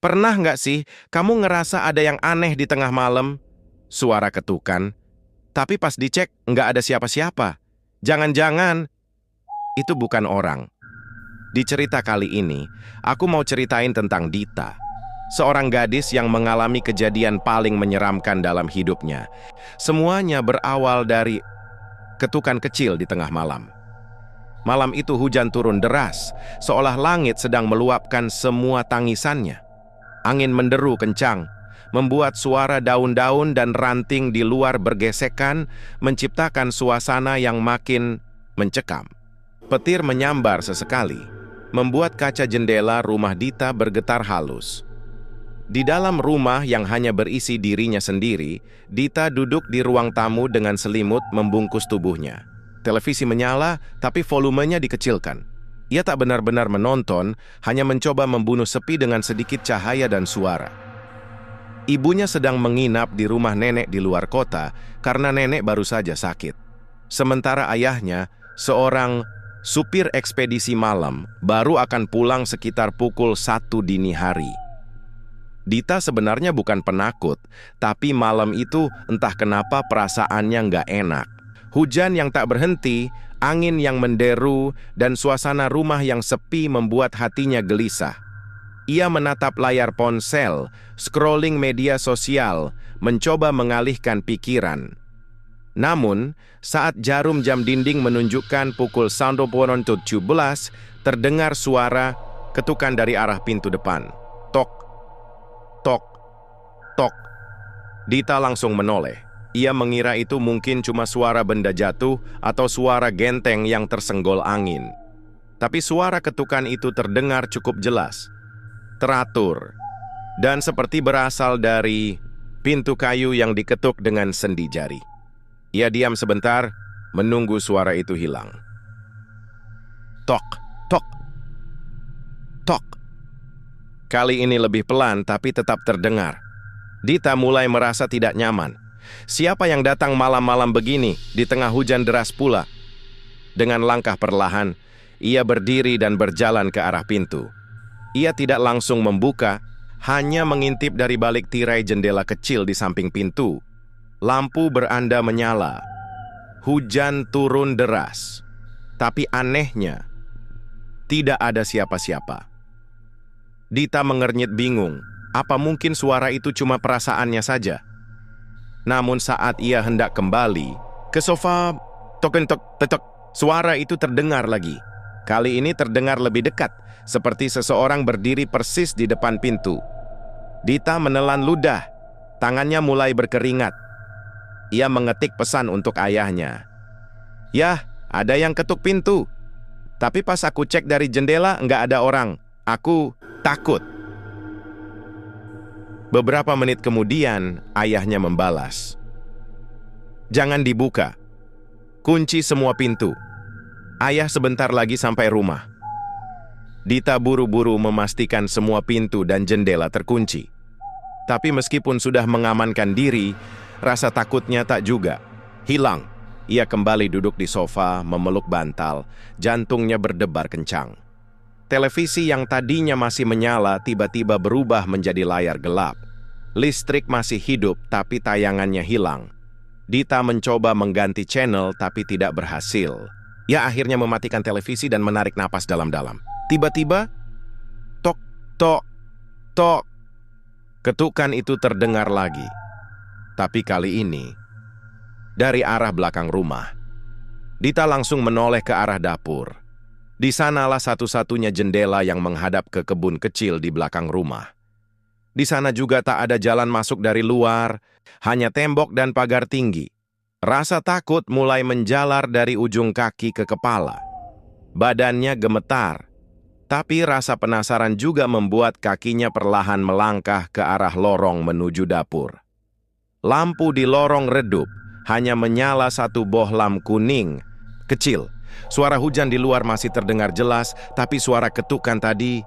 Pernah nggak sih kamu ngerasa ada yang aneh di tengah malam? Suara ketukan, tapi pas dicek nggak ada siapa-siapa. Jangan-jangan itu bukan orang. Di cerita kali ini, aku mau ceritain tentang Dita. Seorang gadis yang mengalami kejadian paling menyeramkan dalam hidupnya. Semuanya berawal dari ketukan kecil di tengah malam. Malam itu hujan turun deras, seolah langit sedang meluapkan semua tangisannya. Angin menderu kencang, membuat suara daun-daun dan ranting di luar bergesekan, menciptakan suasana yang makin mencekam. Petir menyambar sesekali, membuat kaca jendela rumah Dita bergetar halus. Di dalam rumah yang hanya berisi dirinya sendiri, Dita duduk di ruang tamu dengan selimut membungkus tubuhnya. Televisi menyala, tapi volumenya dikecilkan. Ia tak benar-benar menonton, hanya mencoba membunuh sepi dengan sedikit cahaya dan suara. Ibunya sedang menginap di rumah nenek di luar kota karena nenek baru saja sakit. Sementara ayahnya, seorang supir ekspedisi malam, baru akan pulang sekitar pukul 1 dini hari. Dita sebenarnya bukan penakut, tapi malam itu entah kenapa perasaannya nggak enak. Hujan yang tak berhenti, angin yang menderu, dan suasana rumah yang sepi membuat hatinya gelisah. Ia menatap layar ponsel, scrolling media sosial, mencoba mengalihkan pikiran. Namun, saat jarum jam dinding menunjukkan pukul 17, terdengar suara ketukan dari arah pintu depan. Tok, tok, tok. Dita langsung menoleh. Ia mengira itu mungkin cuma suara benda jatuh atau suara genteng yang tersenggol angin. Tapi suara ketukan itu terdengar cukup jelas, teratur, dan seperti berasal dari pintu kayu yang diketuk dengan sendi jari. Ia diam sebentar, menunggu suara itu hilang. Tok, tok, tok. Kali ini lebih pelan tapi tetap terdengar. Dita mulai merasa tidak nyaman. Siapa yang datang malam-malam begini di tengah hujan deras pula? Dengan langkah perlahan, ia berdiri dan berjalan ke arah pintu. Ia tidak langsung membuka, hanya mengintip dari balik tirai jendela kecil di samping pintu. Lampu beranda menyala. Hujan turun deras. Tapi anehnya, tidak ada siapa-siapa. Dita mengernyit bingung. Apa mungkin suara itu cuma perasaannya saja? Namun saat ia hendak kembali ke sofa, tok-tok-tok, suara itu terdengar lagi. Kali ini terdengar lebih dekat, seperti seseorang berdiri persis di depan pintu. Dita menelan ludah, tangannya mulai berkeringat. Ia mengetik pesan untuk ayahnya. "Yah, ada yang ketuk pintu. Tapi pas aku cek dari jendela, nggak ada orang. Aku takut." Beberapa menit kemudian, ayahnya membalas. "Jangan dibuka. Kunci semua pintu. Ayah sebentar lagi sampai rumah." Dita buru-buru memastikan semua pintu dan jendela terkunci. Tapi meskipun sudah mengamankan diri, rasa takutnya tak juga hilang. Ia kembali duduk di sofa, memeluk bantal, jantungnya berdebar kencang. Televisi yang tadinya masih menyala tiba-tiba berubah menjadi layar gelap. Listrik masih hidup tapi tayangannya hilang. Dita mencoba mengganti channel tapi tidak berhasil. Ia akhirnya mematikan televisi dan menarik napas dalam-dalam. Tiba-tiba, tok, tok, tok. Ketukan itu terdengar lagi. Tapi kali ini, dari arah belakang rumah. Dita langsung menoleh ke arah dapur. Di sanalah satu-satunya jendela yang menghadap ke kebun kecil di belakang rumah. Di sana juga tak ada jalan masuk dari luar, hanya tembok dan pagar tinggi. Rasa takut mulai menjalar dari ujung kaki ke kepala. Badannya gemetar, tapi rasa penasaran juga membuat kakinya perlahan melangkah ke arah lorong menuju dapur. Lampu di lorong redup, hanya menyala satu bohlam kuning, kecil. Suara hujan di luar masih terdengar jelas, tapi suara ketukan tadi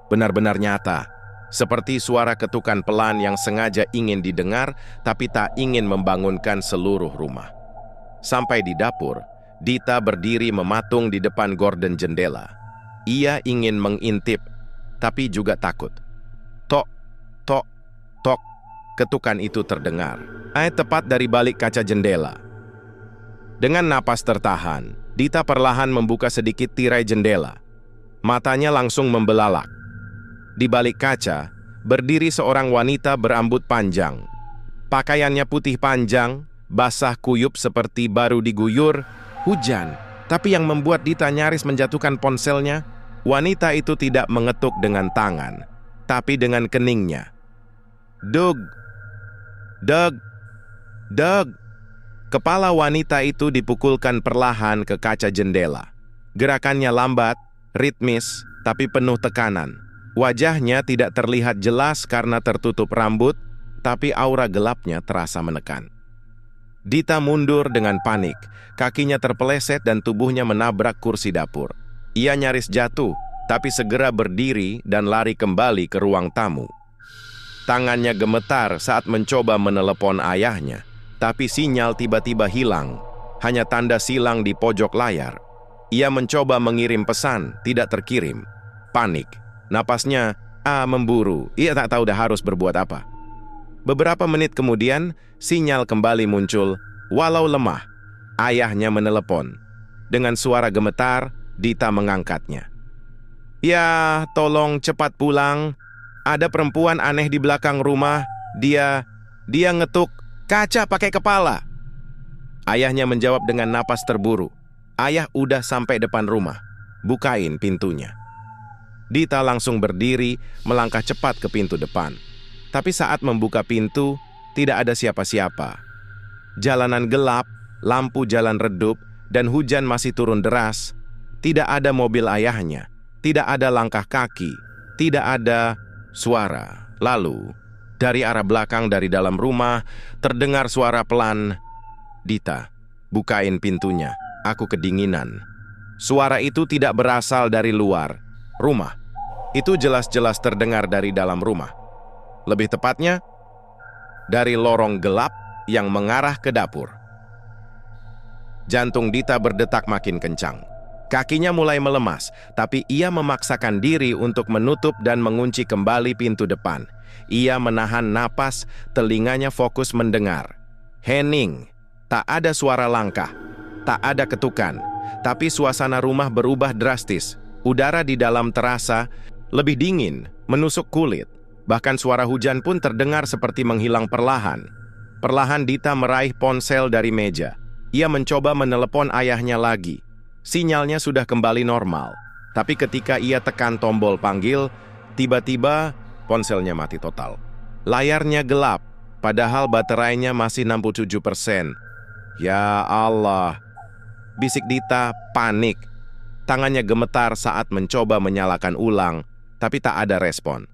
benar-benar nyata. Seperti suara ketukan pelan yang sengaja ingin didengar, tapi tak ingin membangunkan seluruh rumah. Sampai di dapur, Dita berdiri mematung di depan gorden jendela. Ia ingin mengintip, tapi juga takut. Tok, Tok, ketukan itu terdengar. Tepat dari balik kaca jendela. Dengan napas tertahan, Dita perlahan membuka sedikit tirai jendela. Matanya langsung membelalak. Di balik kaca, berdiri seorang wanita berambut panjang. Pakaiannya putih panjang, basah kuyup seperti baru diguyur hujan. Tapi yang membuat Dita nyaris menjatuhkan ponselnya, wanita itu tidak mengetuk dengan tangan, tapi dengan keningnya. Dug, Dug, Dug. Kepala wanita itu dipukulkan perlahan ke kaca jendela. Gerakannya lambat, ritmis, tapi penuh tekanan. Wajahnya tidak terlihat jelas karena tertutup rambut, tapi aura gelapnya terasa menekan. Dita mundur dengan panik, kakinya terpeleset dan tubuhnya menabrak kursi dapur. Ia nyaris jatuh, tapi segera berdiri dan lari kembali ke ruang tamu. Tangannya gemetar saat mencoba menelepon ayahnya, tapi sinyal tiba-tiba hilang, hanya tanda silang di pojok layar. Ia mencoba mengirim pesan, tidak terkirim. Panik, napasnya memburu, ia tak tahu dah harus berbuat apa. Beberapa menit kemudian, sinyal kembali muncul, walau lemah. Ayahnya menelepon. Dengan suara gemetar, Dita mengangkatnya. Ya, tolong cepat pulang. Ada perempuan aneh di belakang rumah. Dia ngetuk kaca pakai kepala. Ayahnya menjawab dengan napas terburu. Ayah udah sampai depan rumah. Bukain pintunya. Dita langsung berdiri, melangkah cepat ke pintu depan. Tapi saat membuka pintu, tidak ada siapa-siapa. Jalanan gelap, lampu jalan redup, dan hujan masih turun deras. Tidak ada mobil ayahnya, tidak ada langkah kaki, tidak ada suara. Lalu, dari arah belakang dari dalam rumah, terdengar suara pelan. Dita, bukain pintunya, aku kedinginan. Suara itu tidak berasal dari luar rumah. Itu jelas-jelas terdengar dari dalam rumah. Lebih tepatnya, dari lorong gelap yang mengarah ke dapur. Jantung Dita berdetak makin kencang. Kakinya mulai melemas, tapi ia memaksakan diri untuk menutup dan mengunci kembali pintu depan. Ia menahan napas, telinganya fokus mendengar. Hening, tak ada suara langkah, tak ada ketukan, tapi suasana rumah berubah drastis. Udara di dalam terasa lebih dingin, menusuk kulit. Bahkan suara hujan pun terdengar seperti menghilang perlahan. Perlahan Dita meraih ponsel dari meja. Ia mencoba menelepon ayahnya lagi. Sinyalnya sudah kembali normal. Tapi ketika ia tekan tombol panggil, tiba-tiba ponselnya mati total. Layarnya gelap, padahal baterainya masih 67%. Ya Allah, bisik Dita panik. Tangannya gemetar saat mencoba menyalakan ulang, tapi tak ada respon.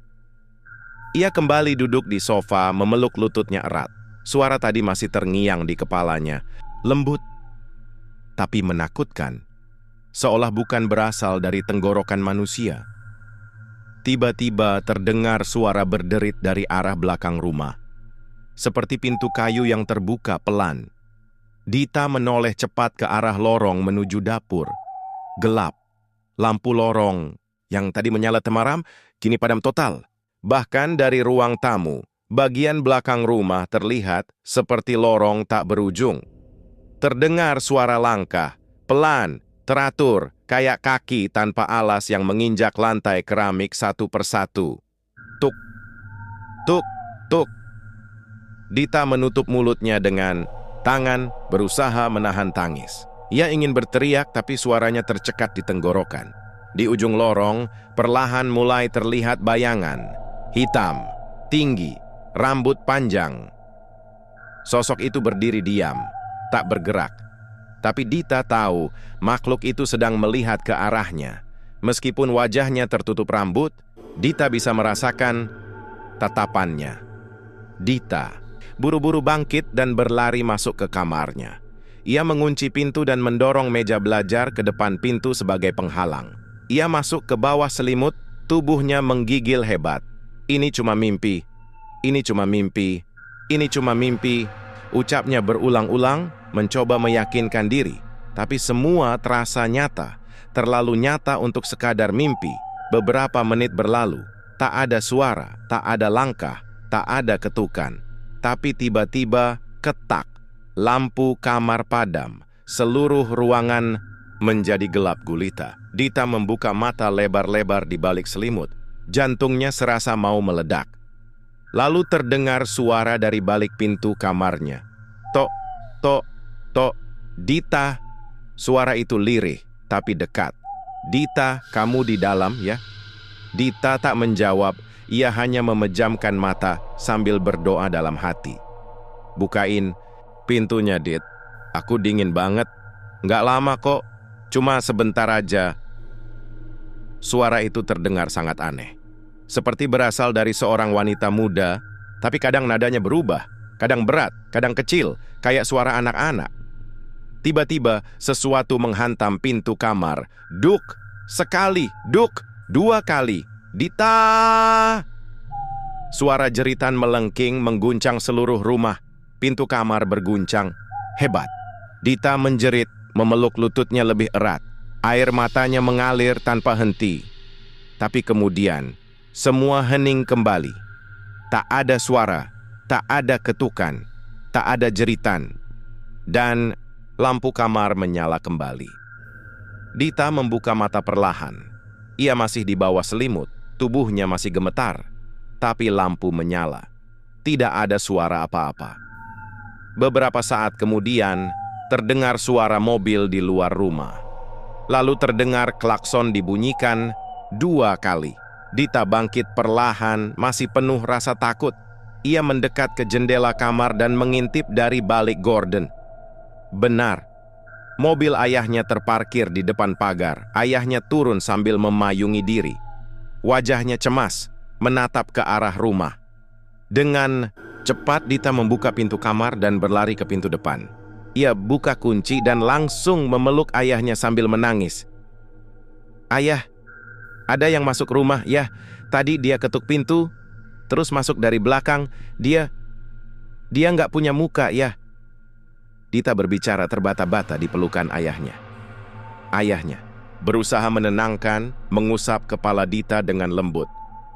Ia kembali duduk di sofa, memeluk lututnya erat. Suara tadi masih terngiang di kepalanya, lembut tapi menakutkan, seolah bukan berasal dari tenggorokan manusia. Tiba-tiba terdengar suara berderit dari arah belakang rumah, seperti pintu kayu yang terbuka pelan. Dita menoleh cepat ke arah lorong menuju dapur. Gelap, lampu lorong yang tadi menyala temaram, kini padam total. Bahkan dari ruang tamu, bagian belakang rumah terlihat seperti lorong tak berujung. Terdengar suara langkah, pelan, teratur, kayak kaki tanpa alas yang menginjak lantai keramik satu persatu. Tuk, tuk, tuk. Dita menutup mulutnya dengan tangan, berusaha menahan tangis. Ia ingin berteriak tapi suaranya tercekat di tenggorokan. Di ujung lorong, perlahan mulai terlihat bayangan. Hitam, tinggi, rambut panjang. Sosok itu berdiri diam, tak bergerak. Tapi Dita tahu makhluk itu sedang melihat ke arahnya. Meskipun wajahnya tertutup rambut, Dita bisa merasakan tatapannya. Dita buru-buru bangkit dan berlari masuk ke kamarnya. Ia mengunci pintu dan mendorong meja belajar ke depan pintu sebagai penghalang. Ia masuk ke bawah selimut, tubuhnya menggigil hebat. Ini cuma mimpi, ini cuma mimpi, ini cuma mimpi. Ucapnya berulang-ulang, mencoba meyakinkan diri. Tapi semua terasa nyata, terlalu nyata untuk sekadar mimpi. Beberapa menit berlalu, tak ada suara, tak ada langkah. tak ada ketukan. Tapi tiba-tiba ketak, lampu kamar padam, seluruh ruangan menjadi gelap gulita. Dita membuka mata lebar-lebar di balik selimut. Jantungnya serasa mau meledak. Lalu terdengar suara dari balik pintu kamarnya. Tok, tok, tok. Dita, suara itu lirih tapi dekat. Dita, kamu di dalam ya? Dita tak menjawab, ia hanya memejamkan mata sambil berdoa dalam hati. Bukain pintunya, Dit. Aku dingin banget. Nggak lama kok, cuma sebentar aja. Suara itu terdengar sangat aneh. Seperti berasal dari seorang wanita muda, tapi kadang nadanya berubah, kadang berat, kadang kecil, kayak suara anak-anak. Tiba-tiba sesuatu menghantam pintu kamar. Duk, sekali, duk, dua kali. Dita! Suara jeritan melengking mengguncang seluruh rumah. Pintu kamar berguncang. Hebat. Dita menjerit, memeluk lututnya lebih erat. Air matanya mengalir tanpa henti. Tapi kemudian, semua hening kembali. Tak ada suara, tak ada ketukan, tak ada jeritan. Dan lampu kamar menyala kembali. Dita membuka mata perlahan. Ia masih di bawah selimut, tubuhnya masih gemetar. Tapi lampu menyala. Tidak ada suara apa-apa. Beberapa saat kemudian, terdengar suara mobil di luar rumah. Lalu terdengar klakson dibunyikan 2 kali. Dita bangkit perlahan, masih penuh rasa takut. Ia mendekat ke jendela kamar dan mengintip dari balik gorden. Benar, mobil ayahnya terparkir di depan pagar. Ayahnya turun sambil memayungi diri. Wajahnya cemas, menatap ke arah rumah. Dengan cepat Dita membuka pintu kamar dan berlari ke pintu depan. Ia buka kunci dan langsung memeluk ayahnya sambil menangis. Ayah, ada yang masuk rumah, ya. Tadi dia ketuk pintu, terus masuk dari belakang. Dia nggak punya muka, ya. Dita berbicara terbata-bata di pelukan ayahnya. Ayahnya berusaha menenangkan, mengusap kepala Dita dengan lembut.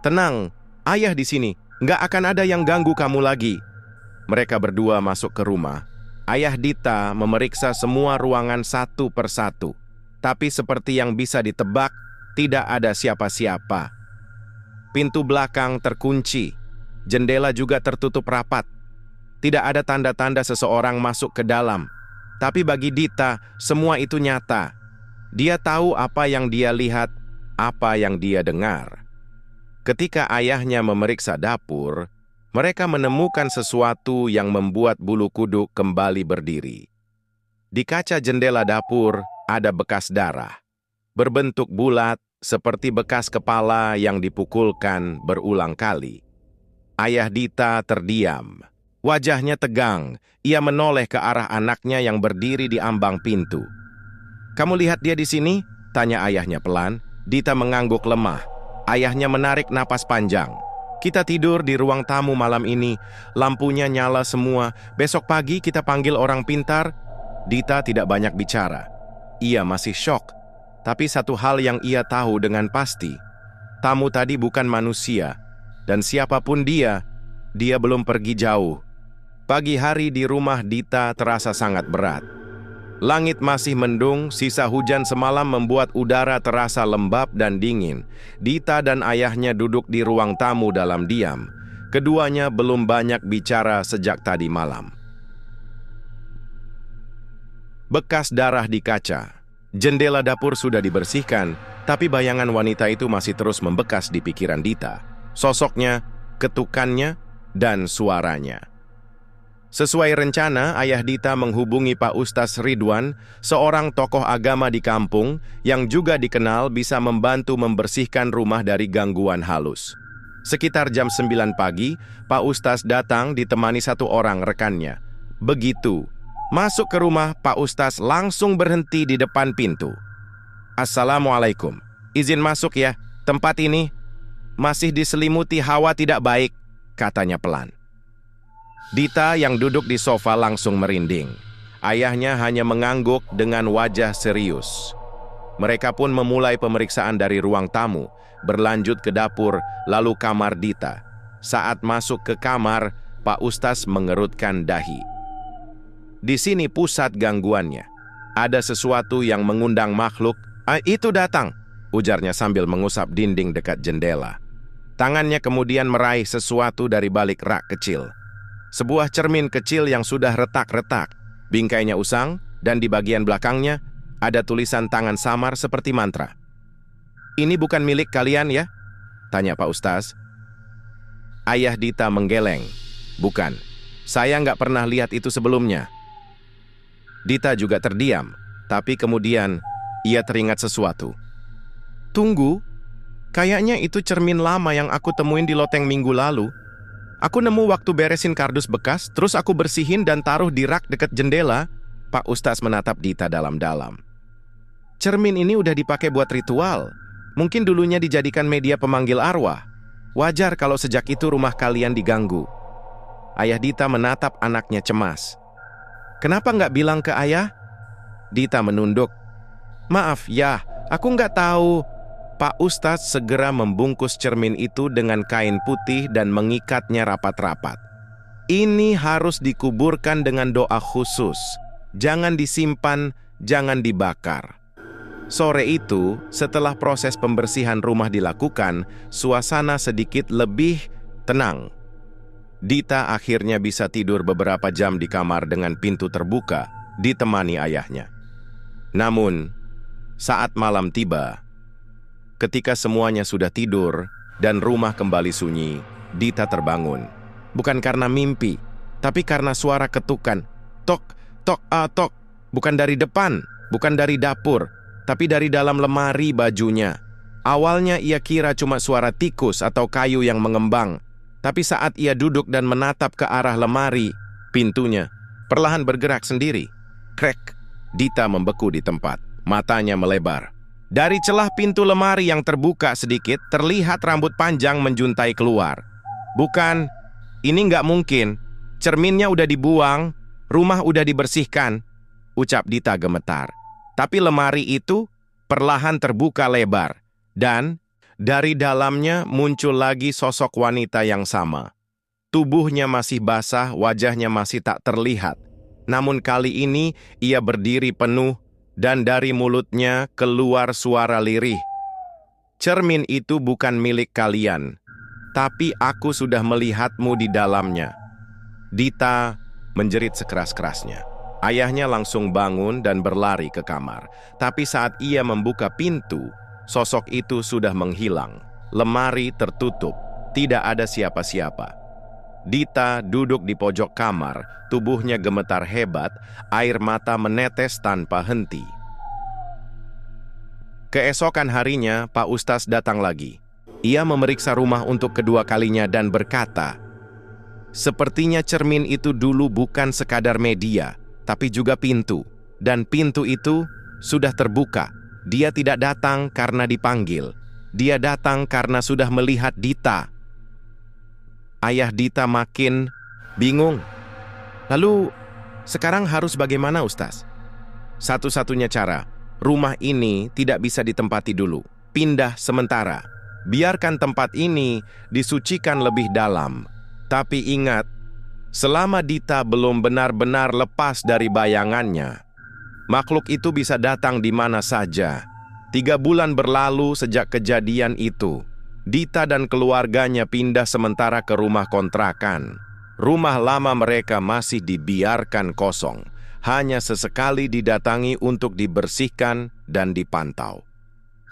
Tenang, ayah di sini. Nggak akan ada yang ganggu kamu lagi. Mereka berdua masuk ke rumah. Ayah Dita memeriksa semua ruangan satu persatu. Tapi seperti yang bisa ditebak, tidak ada siapa-siapa. Pintu belakang terkunci. Jendela juga tertutup rapat. Tidak ada tanda-tanda seseorang masuk ke dalam. Tapi bagi Dita, semua itu nyata. Dia tahu apa yang dia lihat, apa yang dia dengar. Ketika ayahnya memeriksa dapur, mereka menemukan sesuatu yang membuat bulu kuduk kembali berdiri. Di kaca jendela dapur ada bekas darah. Berbentuk bulat seperti bekas kepala yang dipukulkan berulang kali. Ayah Dita terdiam. Wajahnya tegang. Ia menoleh ke arah anaknya yang berdiri di ambang pintu. Kamu lihat dia di sini? Tanya ayahnya pelan. Dita mengangguk lemah. Ayahnya menarik napas panjang. Kita tidur di ruang tamu malam ini. Lampunya nyala semua. Besok pagi kita panggil orang pintar. Dita tidak banyak bicara. Ia masih syok. Tapi satu hal yang ia tahu dengan pasti. Tamu tadi bukan manusia. Dan siapapun dia belum pergi jauh. Pagi hari di rumah Dita terasa sangat berat. Langit masih mendung, sisa hujan semalam membuat udara terasa lembab dan dingin. Dita dan ayahnya duduk di ruang tamu dalam diam. Keduanya belum banyak bicara sejak tadi malam. Bekas darah di kaca. Jendela dapur sudah dibersihkan, tapi bayangan wanita itu masih terus membekas di pikiran Dita. Sosoknya, ketukannya, dan suaranya. Sesuai rencana, ayah Dita menghubungi Pak Ustaz Ridwan, seorang tokoh agama di kampung yang juga dikenal bisa membantu membersihkan rumah dari gangguan halus. Sekitar jam 9 pagi, Pak Ustaz datang ditemani satu orang rekannya. Begitu masuk ke rumah, Pak Ustaz langsung berhenti di depan pintu. Assalamualaikum. Izin masuk ya, tempat ini masih diselimuti hawa tidak baik, katanya pelan. Dita yang duduk di sofa langsung merinding. Ayahnya hanya mengangguk dengan wajah serius. Mereka pun memulai pemeriksaan dari ruang tamu, berlanjut ke dapur, lalu kamar Dita. Saat masuk ke kamar, Pak Ustaz mengerutkan dahi. Di sini pusat gangguannya. Ada sesuatu yang mengundang makhluk. Itu datang, ujarnya sambil mengusap dinding dekat jendela. Tangannya kemudian meraih sesuatu dari balik rak kecil. Sebuah cermin kecil yang sudah retak-retak. Bingkainya usang, dan di bagian belakangnya ada tulisan tangan samar seperti mantra. "Ini bukan milik kalian ya?" tanya Pak Ustaz. Ayah Dita menggeleng. "Bukan, saya nggak pernah lihat itu sebelumnya." Dita juga terdiam, tapi kemudian ia teringat sesuatu. "Tunggu, kayaknya itu cermin lama yang aku temuin di loteng minggu lalu. Aku nemu waktu beresin kardus bekas, terus aku bersihin dan taruh di rak dekat jendela." Pak Ustaz menatap Dita dalam-dalam. "Cermin ini udah dipakai buat ritual. Mungkin dulunya dijadikan media pemanggil arwah. Wajar kalau sejak itu rumah kalian diganggu." Ayah Dita menatap anaknya cemas. "Kenapa nggak bilang ke ayah?" Dita menunduk. "Maaf ya, aku nggak tahu." Pak Ustaz segera membungkus cermin itu dengan kain putih dan mengikatnya rapat-rapat. "Ini harus dikuburkan dengan doa khusus. Jangan disimpan, jangan dibakar." Sore itu, setelah proses pembersihan rumah dilakukan, suasana sedikit lebih tenang. Dita akhirnya bisa tidur beberapa jam di kamar dengan pintu terbuka, ditemani ayahnya. Namun, saat malam tiba, ketika semuanya sudah tidur dan rumah kembali sunyi, Dita terbangun. Bukan karena mimpi, tapi karena suara ketukan. Tok, tok, tok. Bukan dari depan, bukan dari dapur, tapi dari dalam lemari bajunya. Awalnya ia kira cuma suara tikus atau kayu yang mengembang. Tapi saat ia duduk dan menatap ke arah lemari, pintunya perlahan bergerak sendiri. Krek, Dita membeku di tempat, matanya melebar. Dari celah pintu lemari yang terbuka sedikit, terlihat rambut panjang menjuntai keluar. "Bukan, ini nggak mungkin. Cerminnya udah dibuang, rumah udah dibersihkan," ucap Dita gemetar. Tapi lemari itu perlahan terbuka lebar, dan dari dalamnya muncul lagi sosok wanita yang sama. Tubuhnya masih basah, wajahnya masih tak terlihat. Namun kali ini ia berdiri penuh, dan dari mulutnya keluar suara lirih. "Cermin itu bukan milik kalian, tapi aku sudah melihatmu di dalamnya." Dita menjerit sekeras-kerasnya. Ayahnya langsung bangun dan berlari ke kamar. Tapi saat ia membuka pintu, sosok itu sudah menghilang. Lemari tertutup, tidak ada siapa-siapa. Dita duduk di pojok kamar, tubuhnya gemetar hebat, air mata menetes tanpa henti. Keesokan harinya, Pak Ustaz datang lagi. Ia memeriksa rumah untuk kedua kalinya dan berkata, "Sepertinya cermin itu dulu bukan sekadar media, tapi juga pintu. Dan pintu itu sudah terbuka. Dia tidak datang karena dipanggil. Dia datang karena sudah melihat Dita." Ayah Dita makin bingung. "Lalu, sekarang harus bagaimana, Ustaz?" "Satu-satunya cara, rumah ini tidak bisa ditempati dulu. Pindah sementara. Biarkan tempat ini disucikan lebih dalam. Tapi ingat, selama Dita belum benar-benar lepas dari bayangannya, makhluk itu bisa datang di mana saja." 3 bulan berlalu sejak kejadian itu. Dita dan keluarganya pindah sementara ke rumah kontrakan. Rumah lama mereka masih dibiarkan kosong, hanya sesekali didatangi untuk dibersihkan dan dipantau.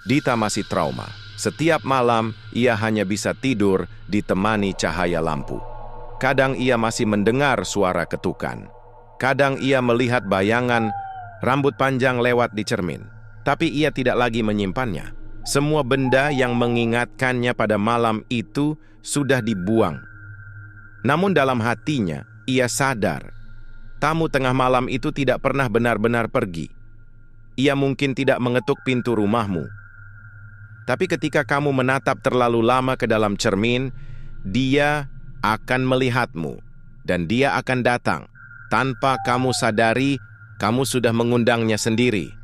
Dita masih trauma. Setiap malam ia hanya bisa tidur ditemani cahaya lampu. Kadang ia masih mendengar suara ketukan. Kadang ia melihat bayangan rambut panjang lewat di cermin. Tapi ia tidak lagi menyimpannya. Semua benda yang mengingatkannya pada malam itu sudah dibuang. Namun dalam hatinya, ia sadar, tamu tengah malam itu tidak pernah benar-benar pergi. Ia mungkin tidak mengetuk pintu rumahmu. Tapi ketika kamu menatap terlalu lama ke dalam cermin, dia akan melihatmu. Dan dia akan datang. Tanpa kamu sadari, kamu sudah mengundangnya sendiri.